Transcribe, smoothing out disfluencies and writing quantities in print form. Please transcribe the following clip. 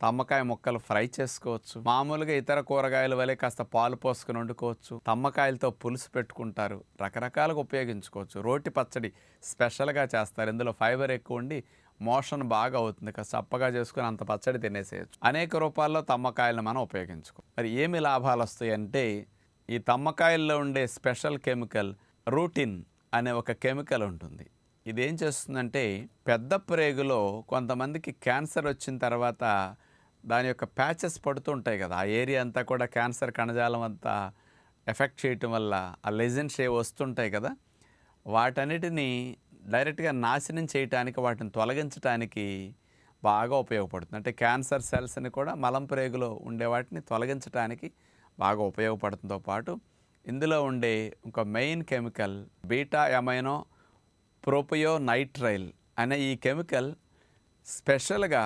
తమ్మకాయ ముక్కలు ఫ్రై చేసుకోవచ్చు. మామూలుగా ఇతర కూరగాయల వలె కాస్త పాలు పోసుకొని వండుకోవచ్చు. తమ్మకాయలతో పులుసు పెట్టుకుంటారు. రకరకాలుగా ఉపయోగించుకోవచ్చు. రోటి పచ్చడి స్పెషల్గా చేస్తారు. ఇందులో ఫైబర్ ఎక్కువ ఉండి మోషన్ బాగా అవుతుంది. కాస్త చప్పగా చేసుకుని అంత పచ్చడి తినేసేయచ్చు. అనేక రూపాల్లో తమ్మకాయలను మనం ఉపయోగించుకో. మరి ఏమి లాభాలు వస్తాయి అంటే, ఈ తమ్మకాయల్లో ఉండే స్పెషల్ కెమికల్ రూటిన్ అనే ఒక కెమికల్ ఉంటుంది. ఇదేం చేస్తుందంటే, పెద్ద ప్రేగులో కొంతమందికి క్యాన్సర్ వచ్చిన తర్వాత దాని యొక్క ప్యాచెస్ పడుతూ ఉంటాయి కదా, ఆ ఏరియా అంతా కూడా క్యాన్సర్ కణజాలం అంతా ఎఫెక్ట్ చేయటం వల్ల ఆ లెజెండ్స్ ఏ వస్తుంటాయి కదా, వాటన్నిటిని డైరెక్ట్గా నాశనం చేయటానికి, వాటిని తొలగించడానికి బాగా ఉపయోగపడుతుంది. అంటే క్యాన్సర్ సెల్స్ని కూడా మలం ప్రేగులో ఉండే వాటిని తొలగించడానికి బాగా ఉపయోగపడుతుందో పాటు, ఇందులో ఉండే ఒక మెయిన్ కెమికల్ బీటా ఎమైనో ప్రోపియోనైట్రైల్ అనే ఈ కెమికల్ స్పెషల్గా